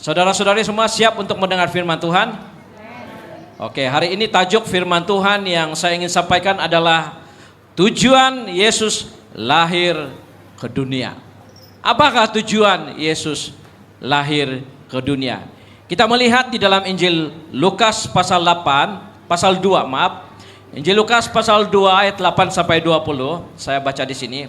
Saudara-saudari semua siap untuk mendengar firman Tuhan? Oke, hari ini tajuk firman Tuhan yang saya ingin sampaikan adalah tujuan Yesus lahir ke dunia. Apakah tujuan Yesus lahir ke dunia? Kita melihat di dalam Injil Lukas pasal 2, Injil Lukas pasal 2 ayat 8 sampai 20. Saya baca di sini.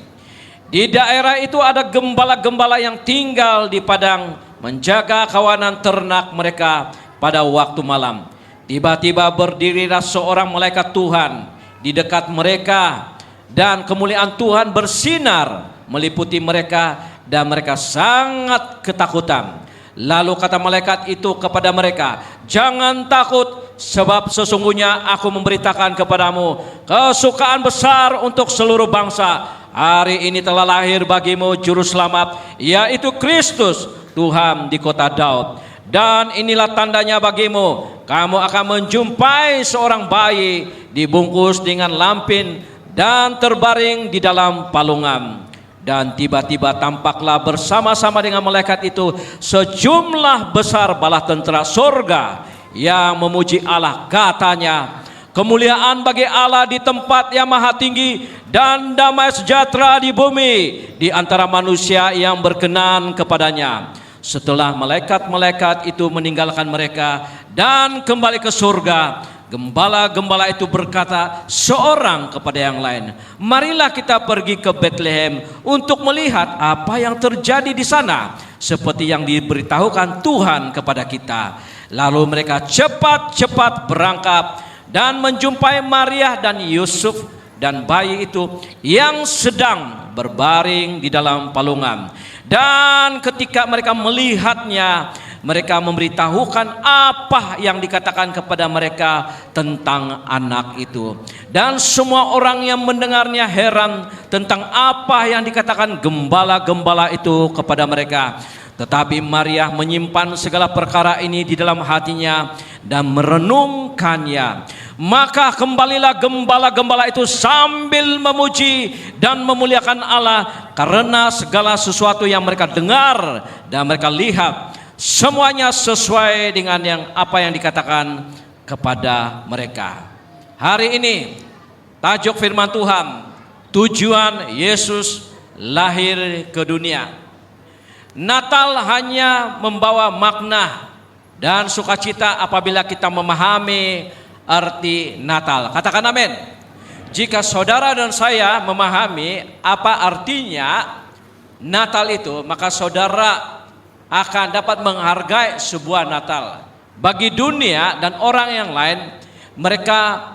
Di daerah itu ada gembala-gembala yang tinggal di padang menjaga kawanan ternak mereka pada waktu malam. Tiba-tiba berdirilah seorang malaikat Tuhan di dekat mereka, dan kemuliaan Tuhan bersinar meliputi mereka, dan mereka sangat ketakutan. Lalu kata malaikat itu kepada mereka, "Jangan takut, sebab sesungguhnya aku memberitakan kepadamu kesukaan besar untuk seluruh bangsa. Hari ini telah lahir bagimu juru selamat, yaitu Kristus Tuhan di kota Daud. Dan inilah tandanya bagimu, kamu akan menjumpai seorang bayi dibungkus dengan lampin dan terbaring di dalam palungan." Dan tiba-tiba tampaklah bersama-sama dengan malaikat itu sejumlah besar bala tentara surga yang memuji Allah. Katanya, "Kemuliaan bagi Allah di tempat yang maha tinggi, dan damai sejahtera di bumi di antara manusia yang berkenan kepadanya." Setelah malaikat-malaikat itu meninggalkan mereka dan kembali ke surga, gembala-gembala itu berkata seorang kepada yang lain, "Marilah kita pergi ke Betlehem untuk melihat apa yang terjadi di sana, seperti yang diberitahukan Tuhan kepada kita." Lalu mereka cepat-cepat berangkat dan menjumpai Maria dan Yusuf dan bayi itu yang sedang berbaring di dalam palungan. Dan ketika mereka melihatnya, mereka memberitahukan apa yang dikatakan kepada mereka tentang anak itu. Dan semua orang yang mendengarnya heran tentang apa yang dikatakan gembala-gembala itu kepada mereka. Tetapi Maria menyimpan segala perkara ini di dalam hatinya dan merenungkannya. Maka kembalilah gembala-gembala itu sambil memuji dan memuliakan Allah karena segala sesuatu yang mereka dengar dan mereka lihat, semuanya sesuai dengan apa yang dikatakan kepada mereka. Hari ini tajuk firman Tuhan, tujuan Yesus lahir ke dunia. Natal hanya membawa makna dan sukacita apabila kita memahami arti Natal. Katakan amin. Jika saudara dan saya memahami apa artinya Natal itu, maka saudara akan dapat menghargai sebuah Natal. Bagi dunia dan orang yang lain, mereka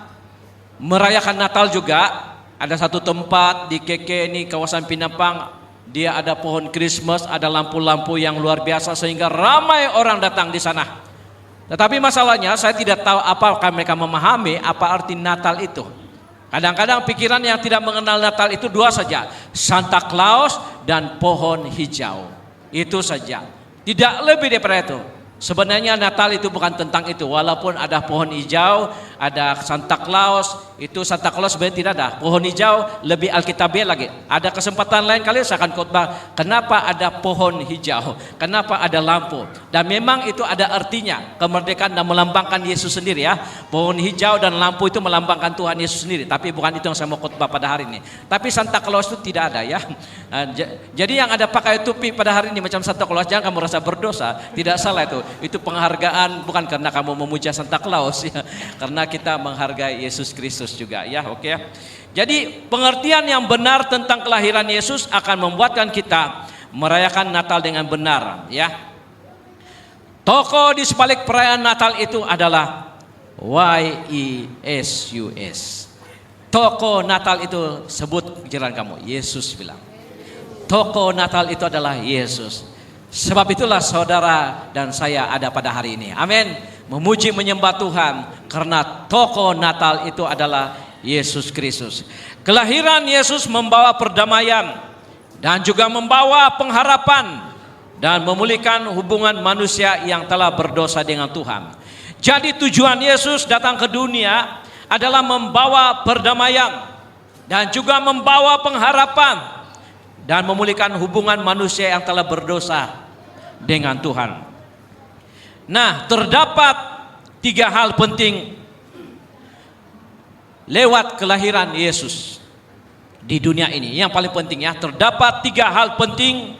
merayakan Natal juga. Ada satu tempat di KK ini, kawasan Pinapang, dia ada pohon Christmas, ada lampu-lampu yang luar biasa sehingga ramai orang datang di sana. Tetapi masalahnya saya tidak tahu apakah mereka memahami apa arti Natal itu. Kadang-kadang pikiran yang tidak mengenal Natal itu dua saja, Santa Claus dan pohon hijau. Itu saja, tidak lebih daripada itu. Sebenarnya Natal itu bukan tentang itu. Walaupun ada pohon hijau, ada Santa Claus, itu Santa Claus sebenarnya tidak ada. Pohon hijau lebih alkitabiah lagi. Ada kesempatan lain kali saya akan khotbah kenapa ada pohon hijau, kenapa ada lampu. Dan memang itu ada artinya, kemerdekaan dan melambangkan Yesus sendiri ya. Pohon hijau dan lampu itu melambangkan Tuhan Yesus sendiri. Tapi bukan itu yang saya mau khotbah pada hari ini. Tapi Santa Claus itu tidak ada ya. Jadi yang ada pakai topi pada hari ini macam Santa Claus, jangan kamu rasa berdosa. Tidak salah itu. Itu penghargaan bukan karena kamu memuja Santa Claus ya, karena kita menghargai Yesus Kristus juga ya. Oke. Jadi pengertian yang benar tentang kelahiran Yesus akan membuatkan kita merayakan Natal dengan benar ya. Tokoh di sebalik perayaan Natal itu adalah YESUS. Tokoh Natal itu sebut jalan kamu, Yesus bilang. Tokoh Natal itu adalah Yesus. Sebab itulah saudara dan saya ada pada hari ini. Amin. Memuji menyembah Tuhan karena tokoh Natal itu adalah Yesus Kristus. Kelahiran Yesus membawa perdamaian dan juga membawa pengharapan dan memulihkan hubungan manusia yang telah berdosa dengan Tuhan. Jadi tujuan Yesus datang ke dunia adalah membawa perdamaian dan juga membawa pengharapan dan memulihkan hubungan manusia yang telah berdosa dengan Tuhan. Nah, terdapat 3 hal penting lewat kelahiran Yesus di dunia ini. Yang paling penting ya, terdapat 3 hal penting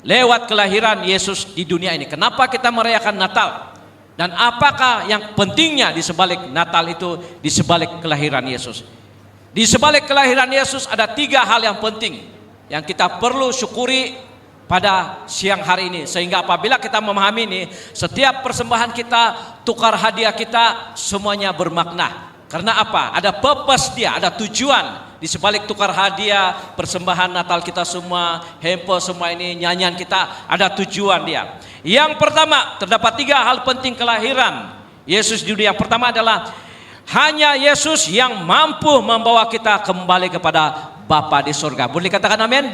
lewat kelahiran Yesus di dunia ini. Kenapa kita merayakan Natal? Dan apakah yang pentingnya di sebalik Natal itu, di sebalik kelahiran Yesus? Di sebalik kelahiran Yesus ada 3 hal yang penting yang kita perlu syukuri pada siang hari ini. Sehingga apabila kita memahami ini, setiap persembahan kita, tukar hadiah kita, semuanya bermakna. Karena apa? Ada purpose dia, ada tujuan di sebalik tukar hadiah, persembahan Natal kita semua, handphone semua ini, nyanyian kita, ada tujuan dia. Yang pertama, terdapat 3 hal penting kelahiran Yesus di dunia. Yang pertama adalah hanya Yesus yang mampu membawa kita kembali kepada Bapa di surga. Boleh dikatakan amin?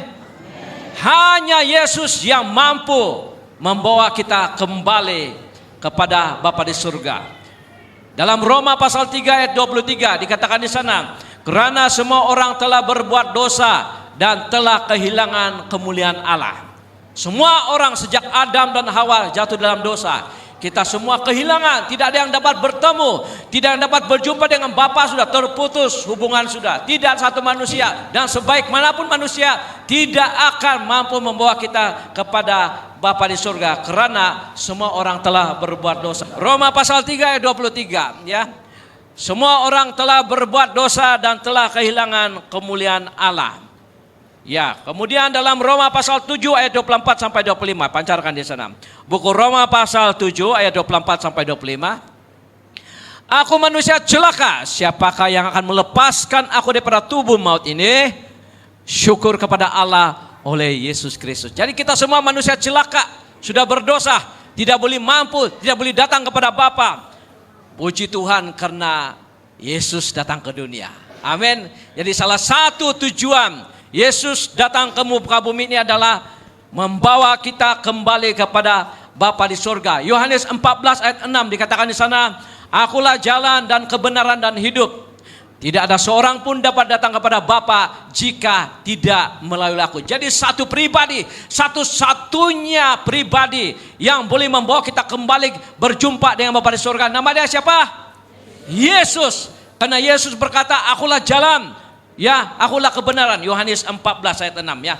Hanya Yesus yang mampu membawa kita kembali kepada Bapa di surga. Dalam Roma pasal 3 ayat 23 dikatakan di sana, karena semua orang telah berbuat dosa dan telah kehilangan kemuliaan Allah. Semua orang sejak Adam dan Hawa jatuh dalam dosa. Kita semua kehilangan, tidak ada yang dapat bertemu, tidak ada yang dapat berjumpa dengan Bapa, sudah terputus hubungan sudah. Tidak satu manusia, dan sebaik manapun manusia tidak akan mampu membawa kita kepada Bapa di surga, karena semua orang telah berbuat dosa. Roma pasal 3 ayat 23 ya. Semua orang telah berbuat dosa dan telah kehilangan kemuliaan Allah. Ya, kemudian dalam Roma pasal 7 ayat 24 sampai 25, pancarkan di sana. Buku Roma pasal 7 ayat 24 sampai 25. Aku manusia celaka, siapakah yang akan melepaskan aku daripada tubuh maut ini? Syukur kepada Allah oleh Yesus Kristus. Jadi kita semua manusia celaka, sudah berdosa, tidak boleh mampu, tidak boleh datang kepada Bapa. Puji Tuhan karena Yesus datang ke dunia. Amin. Jadi salah satu tujuan Yesus datang ke muka bumi ini adalah membawa kita kembali kepada Bapa di surga. Yohanes 14 ayat 6 dikatakan di sana, akulah jalan dan kebenaran dan hidup. Tidak ada seorang pun dapat datang kepada Bapa jika tidak melalui aku. Jadi satu pribadi, satu-satunya pribadi yang boleh membawa kita kembali berjumpa dengan Bapa di surga. Nama dia siapa? Yesus. Karena Yesus berkata, akulah jalan, ya, akulah kebenaran. Yohanes 14 ayat 6 ya.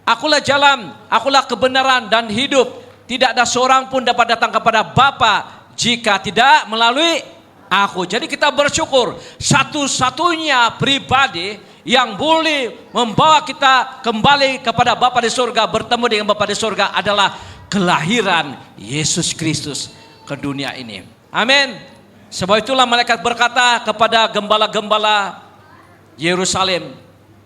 Akulah jalan, akulah kebenaran dan hidup. Tidak ada seorang pun dapat datang kepada Bapa jika tidak melalui aku. Jadi kita bersyukur satu-satunya pribadi yang boleh membawa kita kembali kepada Bapa di surga, bertemu dengan Bapa di surga adalah kelahiran Yesus Kristus ke dunia ini. Amin. Sebab itulah malaikat berkata kepada gembala-gembala Yerusalem,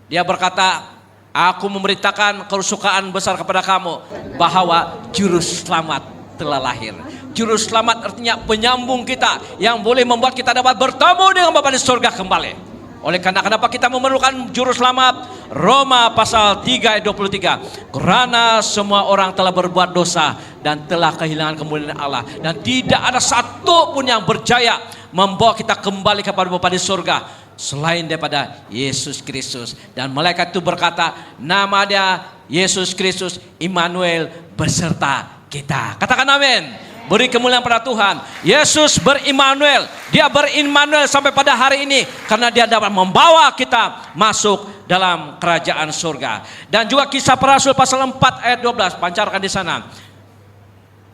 dia berkata, aku memberitakan kesukaan besar kepada kamu bahwa juru selamat telah lahir. Juru selamat artinya penyambung kita yang boleh membuat kita dapat bertemu dengan Bapa di surga kembali. Oleh karena kenapa kita memerlukan juru selamat? Roma pasal 3 ayat 23. Karena semua orang telah berbuat dosa dan telah kehilangan kemuliaan Allah, dan tidak ada satu pun yang berjaya membawa kita kembali kepada Bapa di surga selain daripada Yesus Kristus. Dan malaikat itu berkata, nama dia Yesus Kristus, Immanuel, beserta kita. Katakan amin. Beri kemuliaan pada Tuhan. Yesus berimmanuel. Dia berimmanuel sampai pada hari ini karena dia dapat membawa kita masuk dalam kerajaan surga. Dan juga Kisah Para Rasul pasal 4 ayat 12, pancarkan di sana.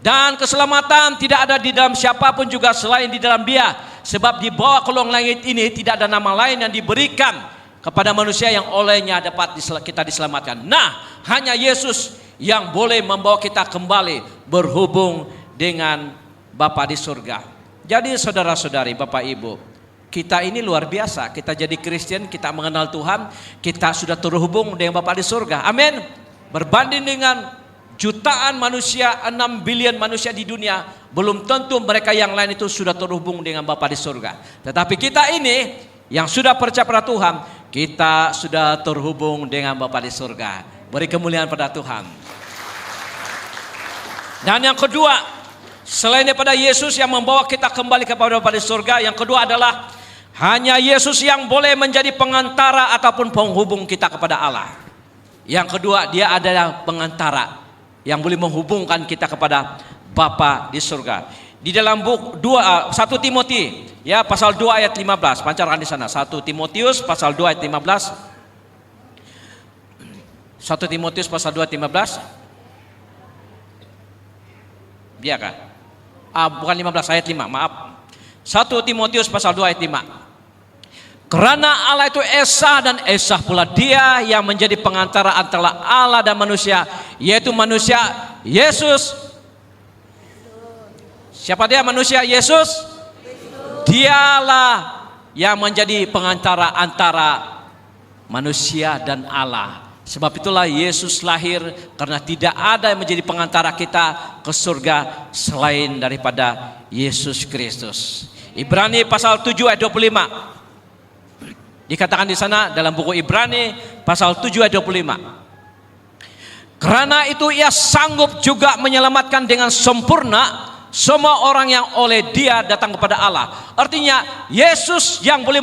Dan keselamatan tidak ada di dalam siapapun juga selain di dalam Dia, sebab di bawah kolong langit ini tidak ada nama lain yang diberikan kepada manusia yang olehnya dapat kita diselamatkan. Nah, hanya Yesus yang boleh membawa kita kembali berhubung dengan Bapa di surga. Jadi saudara-saudari, Bapak Ibu, kita ini luar biasa. Kita jadi Kristen, kita mengenal Tuhan, kita sudah terhubung dengan Bapa di surga. Amin. Berbanding dengan jutaan manusia, 6 billion manusia di dunia, belum tentu mereka yang lain itu sudah terhubung dengan Bapa di surga. Tetapi kita ini yang sudah percaya pada Tuhan, kita sudah terhubung dengan Bapa di surga. Beri kemuliaan pada Tuhan. Dan yang kedua, selain daripada Yesus yang membawa kita kembali kepada Bapa di surga, yang kedua adalah hanya Yesus yang boleh menjadi pengantara ataupun penghubung kita kepada Allah. Yang kedua, dia adalah pengantara yang boleh menghubungkan kita kepada Bapa di surga. Di dalam buku 1 Timothy ya pasal 2 ayat 15, pancarkan di sana. 1 Timotius pasal 2 ayat 15. 1 Timotius pasal 2 ayat 15. Dia kan? Bukan 15 ayat 5, maaf. 1 Timotius pasal 2 ayat 5. Karena Allah itu Esa dan Esa pula Dia yang menjadi pengantara antara Allah dan manusia, yaitu manusia Yesus. Siapa dia manusia? Yesus. Dialah yang menjadi pengantara antara manusia dan Allah. Sebab itulah Yesus lahir, karena tidak ada yang menjadi pengantara kita ke surga selain daripada Yesus Kristus. Ibrani pasal 7 ayat 25. Dikatakan di sana dalam buku Ibrani pasal 7 ayat 25. Karena itu Ia sanggup juga menyelamatkan dengan sempurna semua orang yang oleh Dia datang kepada Allah. Artinya Yesus yang boleh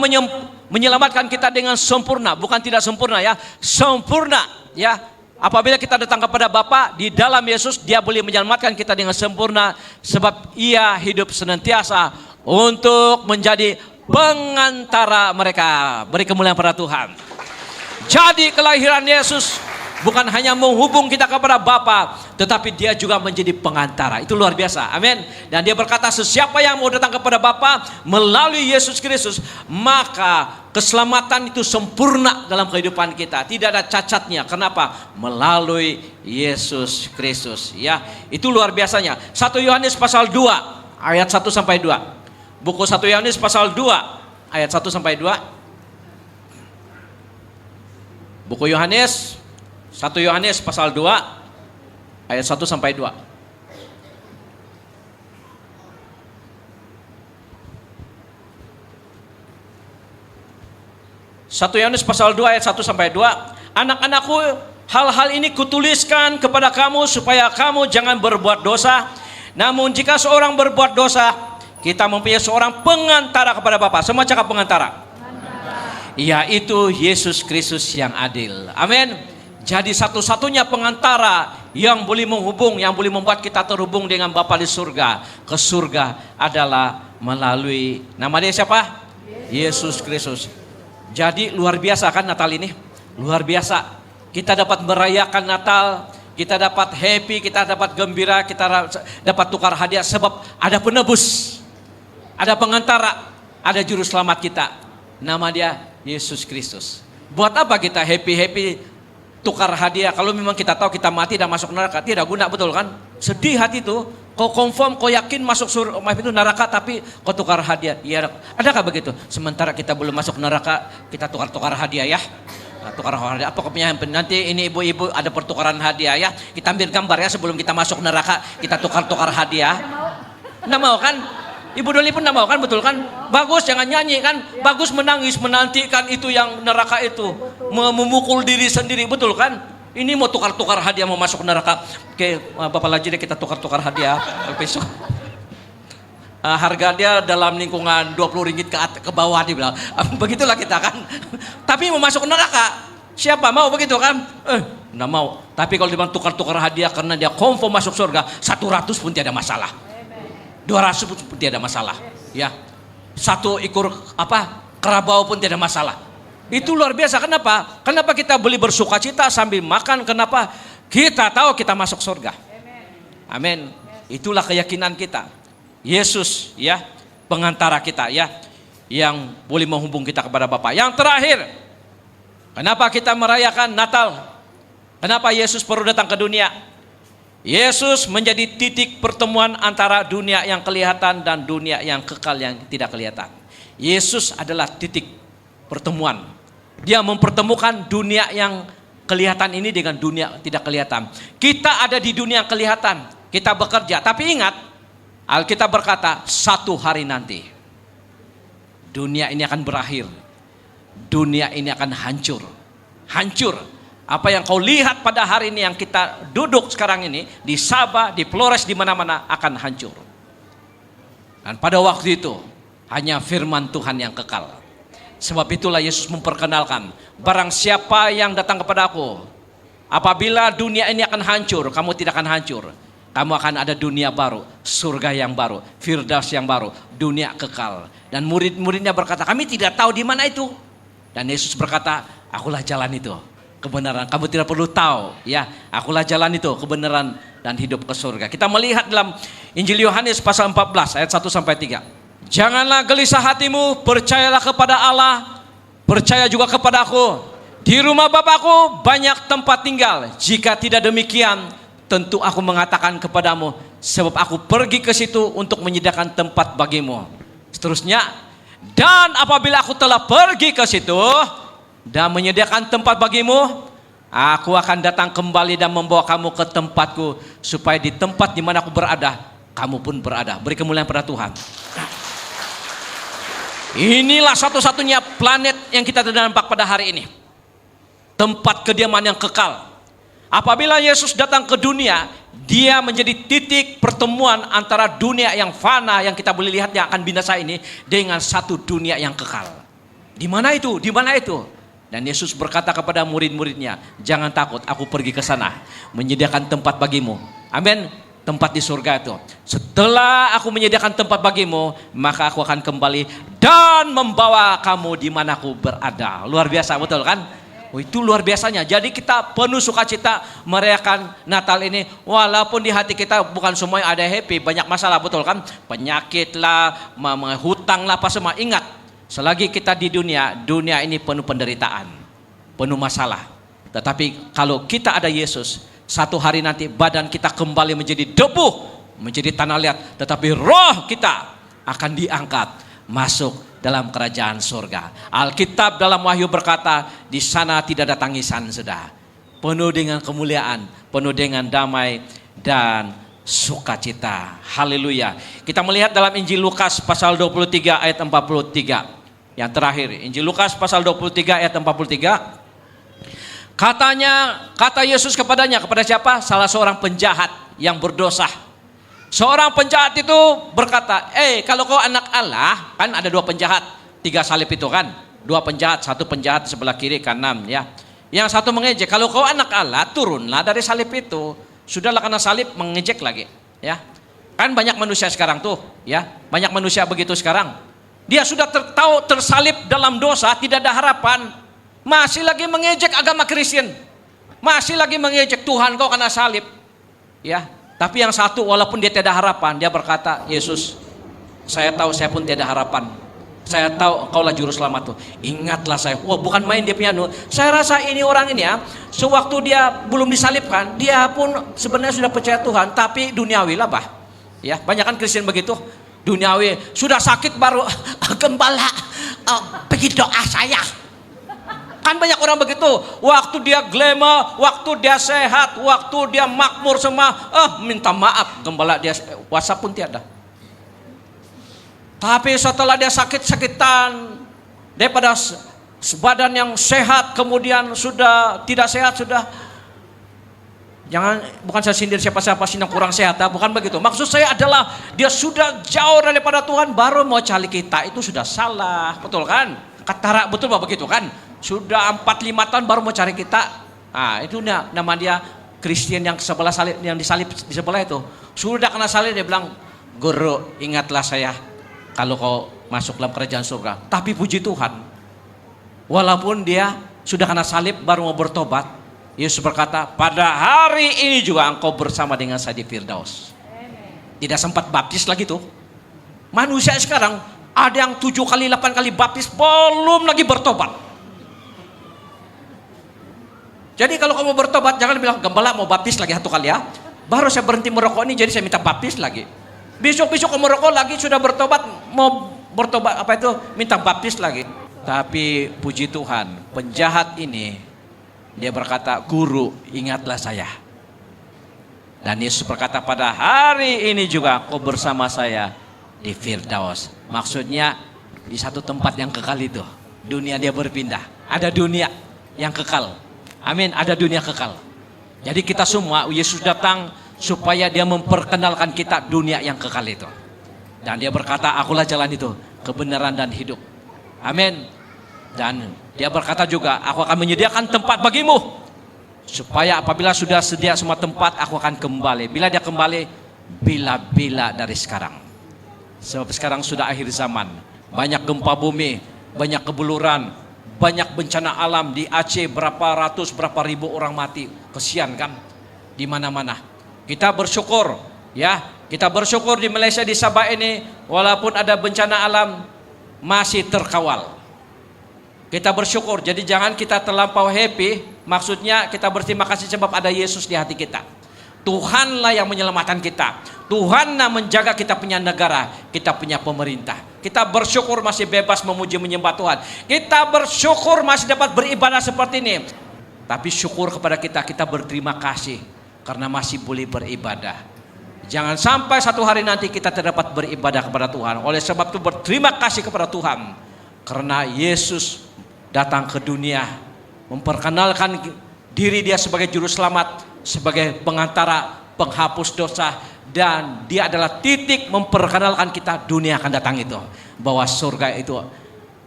menyelamatkan kita dengan sempurna, bukan tidak sempurna ya, sempurna ya. Apabila kita datang kepada Bapa di dalam Yesus, Dia boleh menyelamatkan kita dengan sempurna, sebab Ia hidup senantiasa untuk menjadi pengantara mereka. Beri kemuliaan pada Tuhan. Jadi kelahiran Yesus bukan hanya menghubung kita kepada Bapa, tetapi Dia juga menjadi pengantara. Itu luar biasa. Amin. Dan Dia berkata, sesiapa yang mau datang kepada Bapa melalui Yesus Kristus, maka keselamatan itu sempurna dalam kehidupan kita. Tidak ada cacatnya. Kenapa? Melalui Yesus Kristus. Ya, itu luar biasanya. 1 Yohanes pasal 2 ayat 1 sampai 2. Buku 1 Yohanes pasal 2 ayat 1 sampai 2. Buku Yohanes 1 Yohanes pasal 2 ayat 1 sampai 2. 1 Yohanes pasal 2 ayat 1 sampai 2. Anak-anakku, hal-hal ini kutuliskan kepada kamu supaya kamu jangan berbuat dosa. Namun jika seorang berbuat dosa, kita mempunyai seorang pengantara kepada Bapa. Semua cakap pengantara. Yaitu Yesus Kristus yang adil. Amin. Jadi satu-satunya pengantara yang boleh menghubung, yang boleh membuat kita terhubung dengan Bapa di surga, ke surga adalah melalui nama Dia siapa? Yesus Kristus. Jadi luar biasa kan Natal ini? Luar biasa. Kita dapat merayakan Natal, kita dapat happy, kita dapat gembira, kita dapat tukar hadiah sebab ada penebus, ada pengantara, ada juru selamat kita. Nama Dia Yesus Kristus. Buat apa kita happy-happy tukar hadiah kalau memang kita tahu kita mati dan masuk neraka? Tidak guna, betul kan? Sedih hati itu. Kau confirm, kau yakin masuk surga itu neraka, tapi kau tukar hadiah. Ya, adakah begitu? Sementara kita belum masuk neraka, kita tukar-tukar hadiah ya. Nah, tukar hadiah apa kau punya? Nanti ini ibu-ibu ada pertukaran hadiah ya. Kita ambil gambar ya sebelum kita masuk neraka, kita tukar-tukar hadiah. Nggak mau kan? Ibu Doli pun nggak mau kan, betul kan? Bagus, jangan nyanyi kan? Bagus menangis, menantikan itu yang neraka itu, memukul diri sendiri, betul kan? Ini mau tukar-tukar hadiah, mau masuk neraka. Oke, Bapak Lajide kita tukar-tukar hadiah besok. Harga dia dalam lingkungan 20 ringgit ke bawah dia bilang. Begitulah kita kan. Tapi mau masuk neraka, siapa mau begitu kan? Nggak mau. Tapi kalau dia tukar-tukar hadiah karena dia confirm masuk surga, 100 pun tidak masalah. 200 pun tidak masalah, ya. 1 ekor kerabau pun tidak masalah. Itu luar biasa. Kenapa? Kenapa kita boleh bersuka cita sambil makan? Kenapa? Kita tahu kita masuk surga. Amin. Itulah keyakinan kita. Yesus, ya, pengantara kita, ya, yang boleh menghubung kita kepada Bapa. Yang terakhir, kenapa kita merayakan Natal? Kenapa Yesus perlu datang ke dunia? Yesus menjadi titik pertemuan antara dunia yang kelihatan dan dunia yang kekal yang tidak kelihatan. Yesus adalah titik pertemuan. Dia mempertemukan dunia yang kelihatan ini dengan dunia tidak kelihatan. Kita ada di dunia yang kelihatan, kita bekerja. Tapi ingat, Alkitab berkata, satu hari nanti dunia ini akan berakhir. Dunia ini akan hancur. Hancur. Apa yang kau lihat pada hari ini yang kita duduk sekarang ini di Sabah, di Flores, di mana-mana akan hancur. Dan pada waktu itu hanya firman Tuhan yang kekal. Sebab itulah Yesus memperkenalkan, barang siapa yang datang kepada aku, apabila dunia ini akan hancur, kamu tidak akan hancur. Kamu akan ada dunia baru, surga yang baru, Firdaus yang baru, dunia kekal. Dan murid-muridnya berkata, kami tidak tahu di mana itu. Dan Yesus berkata, akulah jalan itu, kebenaran. Kamu tidak perlu tahu, ya, akulah jalan itu, kebenaran dan hidup ke surga. Kita melihat dalam Injil Yohanes pasal 14 ayat 1 sampai 3. Janganlah gelisah hatimu, percayalah kepada Allah, percaya juga kepada aku. Di rumah Bapakku banyak tempat tinggal. Jika tidak demikian, tentu aku mengatakan kepadamu, sebab aku pergi ke situ untuk menyediakan tempat bagimu. Seterusnya, dan apabila aku telah pergi ke situ dan menyediakan tempat bagimu, aku akan datang kembali dan membawa kamu ke tempatku, supaya di tempat di mana aku berada, kamu pun berada. Beri kemuliaan pada Tuhan. Inilah satu-satunya planet yang kita terdampak pada hari ini. Tempat kediaman yang kekal. Apabila Yesus datang ke dunia, dia menjadi titik pertemuan antara dunia yang fana yang kita boleh lihat yang akan binasa ini dengan satu dunia yang kekal. Di mana itu? Di mana itu? Dan Yesus berkata kepada murid-muridnya, jangan takut, aku pergi ke sana menyediakan tempat bagimu. Amin. Tempat di surga itu. Setelah aku menyediakan tempat bagimu, maka aku akan kembali dan membawa kamu di mana aku berada. Luar biasa, betul kan? Oh, itu luar biasanya. Jadi kita penuh sukacita merayakan Natal ini, walaupun di hati kita bukan semuanya ada happy, banyak masalah, betul kan? Penyakit lah, hutang lah, apa semua. Ingat, selagi kita di dunia, dunia ini penuh penderitaan, penuh masalah. Tetapi kalau kita ada Yesus, satu hari nanti badan kita kembali menjadi debu, menjadi tanah liat, tetapi roh kita akan diangkat masuk dalam kerajaan surga. Alkitab dalam Wahyu berkata, di sana tidak ada tangisan sudah, penuh dengan kemuliaan, penuh dengan damai dan sukacita. Haleluya. Kita melihat dalam Injil Lukas pasal 23 ayat 43. Yang terakhir, Injil Lukas pasal 23 ayat 43. Kata Yesus kepadanya, kepada siapa? Salah seorang penjahat yang berdosa. Seorang penjahat itu berkata, kalau kau anak Allah, kan ada dua penjahat, 3 salib itu kan, 2 penjahat, 1 penjahat sebelah kiri kanan, ya. Yang satu mengejek, kalau kau anak Allah, turunlah dari salib itu. Sudahlah, karena salib mengejek lagi, ya. Kan banyak manusia sekarang tuh, ya, banyak manusia begitu sekarang. Dia sudah tersalib dalam dosa, tidak ada harapan. Masih lagi mengejek agama Kristen, masih lagi mengejek Tuhan kau karena salib, ya. Tapi yang satu, walaupun dia tidak ada harapan, dia berkata, Yesus, saya tahu saya pun tidak ada harapan. Saya tahu Engkaulah juru selamat tuh. Ingatlah saya. Wah, bukan main dia piano. Saya rasa ini orang ini ya, sewaktu dia belum disalibkan, dia pun sebenarnya sudah percaya Tuhan, tapi duniawi lah bah. Ya, banyak kan Kristen begitu, duniawi. Sudah sakit baru gembala, pergi doa saya. Kan banyak orang begitu, waktu dia glamour, waktu dia sehat, waktu dia makmur semua, minta maaf, gembala dia WhatsApp pun tiada. Tapi setelah dia sakit-sakitan, daripada badan yang sehat, kemudian sudah tidak sehat, sudah. Jangan, bukan saya sindir siapa-siapa sih yang kurang sehat, bukan begitu. Maksud saya adalah dia sudah jauh daripada Tuhan, baru mau cari kita, itu sudah salah, betul kan? Katara, betul Bapak begitu kan? Sudah 4-5 tahun baru mau cari kita. Nah, itu nama dia Kristen yang sebelah salib, yang disalib di sebelah itu. Sudah kena salib, dia bilang, guru, ingatlah saya kalau kau masuk dalam kerajaan surga. Tapi puji Tuhan, walaupun dia sudah kena salib baru mau bertobat, Yesus berkata, pada hari ini juga engkau bersama dengan saya di Firdaus. Tidak sempat baptis lagi tuh. Manusia sekarang ada yang 7 kali 8 kali baptis belum lagi bertobat. Jadi kalau kamu bertobat, jangan bilang, gembala mau baptis lagi 1 kali ya. Baru saya berhenti merokok ini, jadi saya minta baptis lagi. Besok-besok kamu merokok lagi, sudah bertobat, mau bertobat apa itu, minta baptis lagi. Tapi puji Tuhan, penjahat ini, dia berkata, guru, ingatlah saya. Dan Yesus berkata, pada hari ini juga kau bersama saya di Firdaus. Maksudnya di satu tempat yang kekal itu. Dunia dia berpindah. Ada dunia yang kekal. Amin, ada dunia kekal. Jadi kita semua, Yesus datang supaya dia memperkenalkan kita dunia yang kekal itu. Dan dia berkata, akulah jalan itu, kebenaran dan hidup. Amin. Dan dia berkata juga, aku akan menyediakan tempat bagimu. Supaya apabila sudah sedia semua tempat, aku akan kembali. Bila dia kembali, bila-bila dari sekarang. Sebab sekarang sudah akhir zaman. Banyak gempa bumi, banyak kebuluran, banyak bencana alam di Aceh, berapa ratus, berapa ribu orang mati. Kesian kan? Di mana-mana. Kita bersyukur, ya. Kita bersyukur di Malaysia, di Sabah ini, walaupun ada bencana alam, masih terkawal. Kita bersyukur, jadi jangan kita terlampau happy, maksudnya kita berterima kasih sebab ada Yesus di hati kita. Tuhanlah yang menyelamatkan kita. Tuhanlah menjaga kita punya negara, kita punya pemerintah. Kita bersyukur masih bebas memuji menyembah Tuhan. Kita bersyukur masih dapat beribadah seperti ini. Tapi syukur kepada kita berterima kasih karena masih boleh beribadah. Jangan sampai satu hari nanti kita terdapat beribadah kepada Tuhan. Oleh sebab itu berterima kasih kepada Tuhan karena Yesus datang ke dunia, memperkenalkan diri dia sebagai juru selamat, sebagai pengantara, penghapus dosa, dan dia adalah titik memperkenalkan kita dunia akan datang itu, bahwa surga itu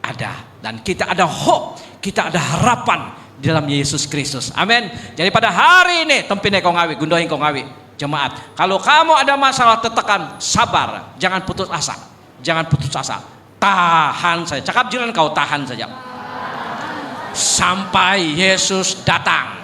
ada, dan kita ada hope, kita ada harapan di dalam Yesus Kristus. Amin. Jadi pada hari ini tempine kau ngawi, gundoing kau ngawi, jemaat. Kalau kamu ada masalah tertekan, sabar, jangan putus asa, jangan putus asa, tahan saja. Cakap jiran kau, tahan saja sampai Yesus datang.